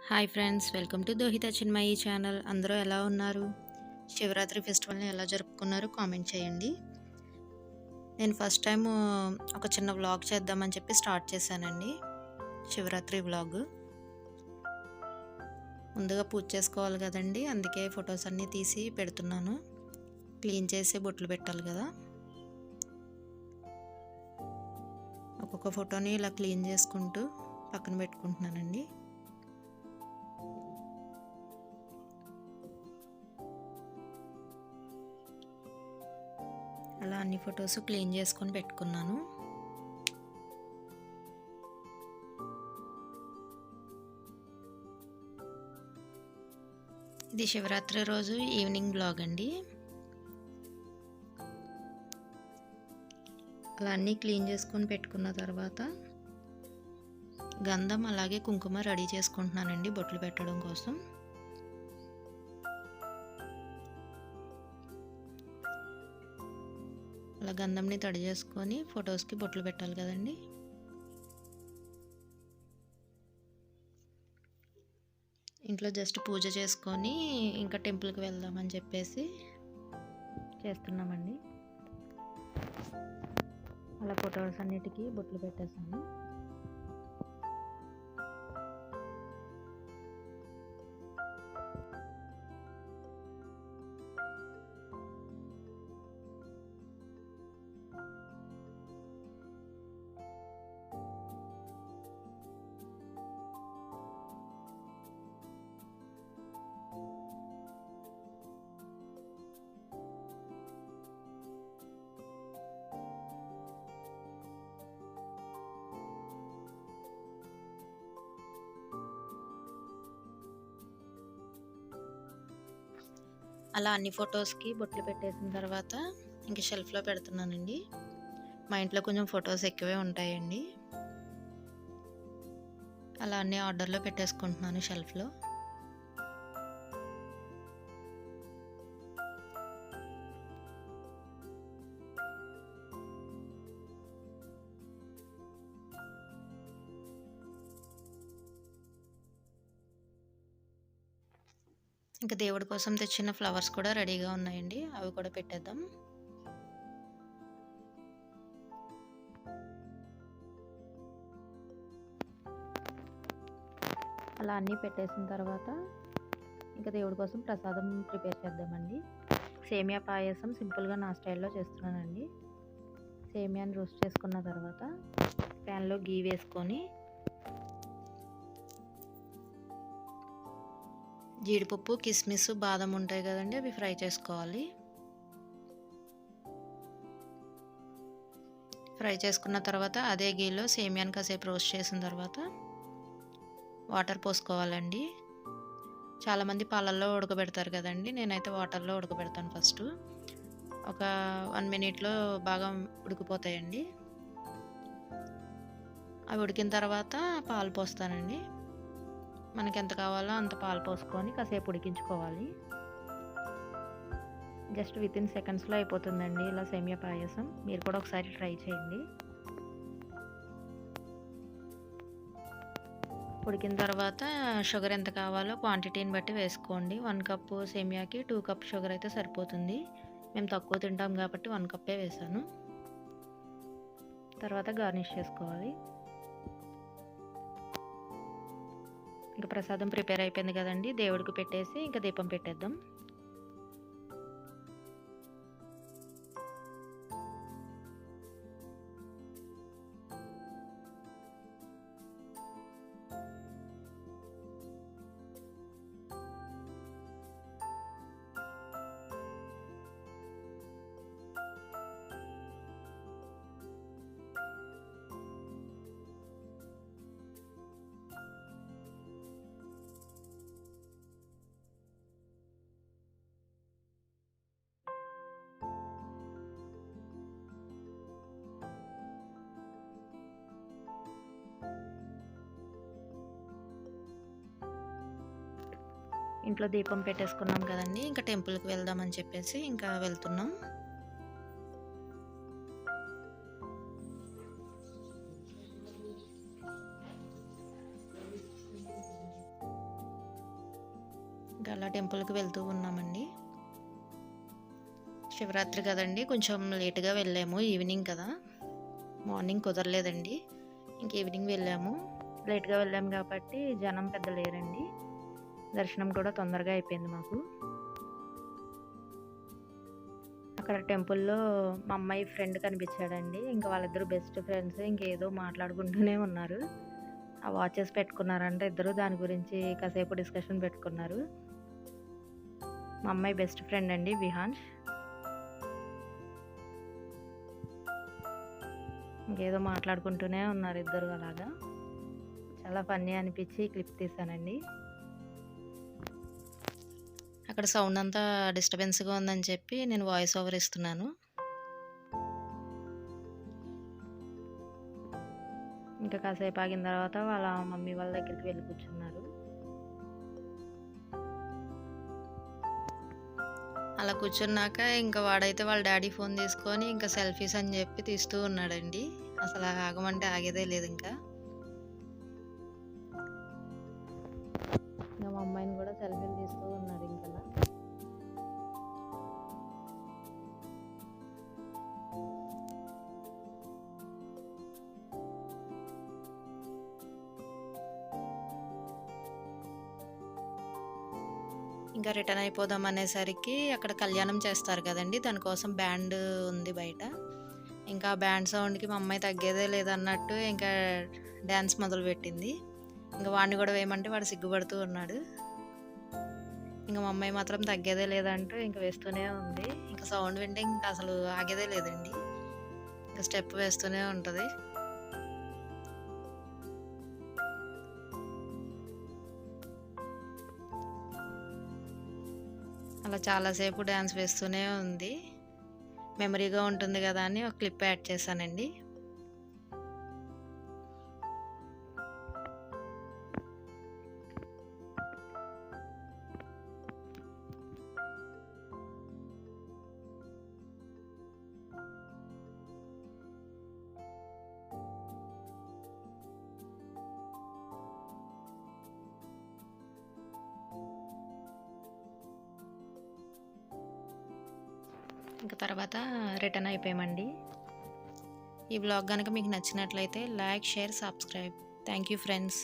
Hi friends, welcome to Dohitha Chinmayi channel. అందరూ ఎలా ఉన్నారు? శివరాత్రి ఫెస్టివల్ని ఎలా జరుపుకున్నారో కామెంట్ చేయండి. నేను ఫస్ట్ టైం ఒక చిన్న వ్లాగ్ చేద్దామని చెప్పి స్టార్ట్ చేశానండి. శివరాత్రి వ్లాగ్. ముందుగా పూజ చేసుకోవాలి కదండి, అందుకే ఫొటోస్ అన్నీ తీసి పెడుతున్నాను. క్లీన్ చేసి బొట్లు పెట్టాలి కదా. ఒక్కొక్క ఫోటోని ఇలా క్లీన్ చేసుకుంటూ పక్కన పెట్టుకుంటున్నానండి. అలా అన్ని ఫొటోస్ క్లీన్ చేసుకొని పెట్టుకున్నాను. ఇది శివరాత్రి రోజు ఈవినింగ్ బ్లాగ్ అండి. అలా అన్నీ క్లీన్ చేసుకొని పెట్టుకున్న తర్వాత గంధం అలాగే కుంకుమ రెడీ చేసుకుంటున్నానండి బొట్లు పెట్టడం కోసం. అలా గంధంని తడి చేసుకొని ఫొటోస్కి బొట్లు పెట్టాలి కదండి. ఇంట్లో జస్ట్ పూజ చేసుకొని ఇంకా టెంపుల్కి వెళ్దామని చెప్పేసి చేస్తున్నామండి. అలా ఫొటోస్ అన్నిటికీ బొట్లు పెట్టేసాను. అలా అన్ని ఫొటోస్కి బొట్లు పెట్టేసిన తర్వాత ఇంక షెల్ఫ్లో పెడుతున్నానండి. మా ఇంట్లో కొంచెం ఫొటోస్ ఎక్కువే ఉంటాయండి. అలా అన్ని ఆర్డర్లో పెట్టేసుకుంటున్నాను షెల్ఫ్లో. ఇంకా దేవుడి కోసం తెచ్చిన ఫ్లవర్స్ కూడా రెడీగా ఉన్నాయండి, అవి కూడా పెట్టేద్దాం. అలా అన్నీ పెట్టేసిన తర్వాత ఇంకా దేవుడి కోసం ప్రసాదం ప్రిపేర్ చేద్దామండి. సేమియా పాయసం సింపుల్గా నా స్టైల్లో చేస్తున్నానండి. సేమియాని రోస్ట్ చేసుకున్న తర్వాత ప్యాన్లో గీ వేసుకొని జీడిపప్పు, కిస్మిస్, బాదం ఉంటాయి కదండి, అవి ఫ్రై చేసుకోవాలి. ఫ్రై చేసుకున్న తర్వాత అదే గీలో సేమియాని కాసేపు రోస్ట్ చేసిన తర్వాత వాటర్ పోసుకోవాలండి. చాలామంది పాలల్లో ఉడకబెడతారు కదండి, నేనైతే వాటర్లో ఉడకబెడతాను. ఫస్ట్ ఒక 1 మినిట్లో బాగా ఉడికిపోతాయండి. అవి ఉడికిన తర్వాత పాలు పోస్తానండి. మనకి ఎంత కావాలో అంత పాలు పోసుకొని కాసేపు ఉడికించుకోవాలి. జస్ట్ వితిన్ సెకండ్స్లో అయిపోతుందండి ఇలా సేమియా పాయసం. మీరు కూడా ఒకసారి ట్రై చేయండి. ఉడికిన తర్వాత షుగర్ ఎంత కావాలో క్వాంటిటీని బట్టి వేసుకోండి. 1 కప్పు సేమియాకి 2 కప్ షుగర్ అయితే సరిపోతుంది. మేము తక్కువ తింటాం కాబట్టి 1 కప్పే వేసాను. తర్వాత గార్నిష్ చేసుకోవాలి. ఇంకా ప్రసాదం ప్రిపేర్ అయిపోయింది కదండి, దేవుడికి పెట్టేసి ఇంకా దీపం పెట్టేద్దాం. ఇంట్లో దీపం పెట్టేసుకున్నాం కదండి, ఇంకా టెంపుల్కి వెళ్దామని చెప్పేసి ఇంకా వెళ్తున్నాం. ఇంకా అలా టెంపుల్కి వెళ్తూ ఉన్నామండి. శివరాత్రి కదండి, కొంచెం లేట్గా వెళ్ళాము, ఈవినింగ్ కదా, మార్నింగ్ కుదరలేదండి. ఇంక ఈవినింగ్ వెళ్ళాము. లేట్గా వెళ్ళాము కాబట్టి జనం పెద్ద లేరండి. దర్శనం కూడా తొందరగా అయిపోయింది మాకు. అక్కడ టెంపుల్లో మా అమ్మాయి ఫ్రెండ్ కనిపించాడండి. ఇంకా వాళ్ళిద్దరు బెస్ట్ ఫ్రెండ్స్. ఇంకేదో మాట్లాడుకుంటూనే ఉన్నారు. ఆ వాచెస్ పెట్టుకున్నారంటే ఇద్దరు, దాని గురించి కాసేపు డిస్కషన్ పెట్టుకున్నారు. మా అమ్మాయి బెస్ట్ ఫ్రెండ్ అండి, విహాన్ష్. ఇంకేదో మాట్లాడుకుంటూనే ఉన్నారు ఇద్దరు అలాగా. చాలా ఫన్నీ అనిపించి క్లిప్ తీసానండి. అక్కడ సౌండ్ అంతా డిస్టర్బెన్స్గా ఉందని చెప్పి నేను వాయిస్ ఓవర్ ఇస్తున్నాను. ఇంకా కాసేపు ఆగిన తర్వాత వాళ్ళ మమ్మీ వాళ్ళ దగ్గరికి వెళ్ళి కూర్చున్నారు. అలా కూర్చున్నాక ఇంకా వాడైతే వాళ్ళ డాడీ ఫోన్ తీసుకొని ఇంకా సెల్ఫీస్ అని చెప్పి తీస్తూ ఉన్నాడండి. అసలు ఆగమంటే ఆగేదే లేదు. ఇంకా మా అమ్మాయిని కూడా సెల్ఫీలు తీస్తూ ఉన్నారు. ఇంకా ఇంకా రిటర్న్ అయిపోదాం అనేసరికి అక్కడ కళ్యాణం చేస్తారు కదండి, దానికోసం బ్యాండ్ ఉంది బయట. ఇంకా బ్యాండ్ సౌండ్కి మా అమ్మాయి తగ్గేదే లేదన్నట్టు ఇంకా డ్యాన్స్ మొదలుపెట్టింది. ఇంకా వాడిని కూడా వేయమంటే వాడు సిగ్గుపడుతూ ఉన్నాడు. ఇంకా మా అమ్మాయి మాత్రం తగ్గేదే లేదంటూ ఇంకా వేస్తూనే ఉంది. ఇంకా సౌండ్ వింటే ఇంకా అసలు ఆగేదే లేదండి. ఇంకా స్టెప్ వేస్తూనే ఉంటుంది. అలా చాలాసేపు డ్యాన్స్ వేస్తూనే ఉంది. మెమరీగా ఉంటుంది కదా అని ఒక క్లిప్ యాడ్ చేశానండి. ఇంకా తర్వాత రిటర్న్ అయిపోయామండి. ఈ వ్లాగ్ కనుక మీకు నచ్చినట్లయితే like, share, subscribe. Thank you friends.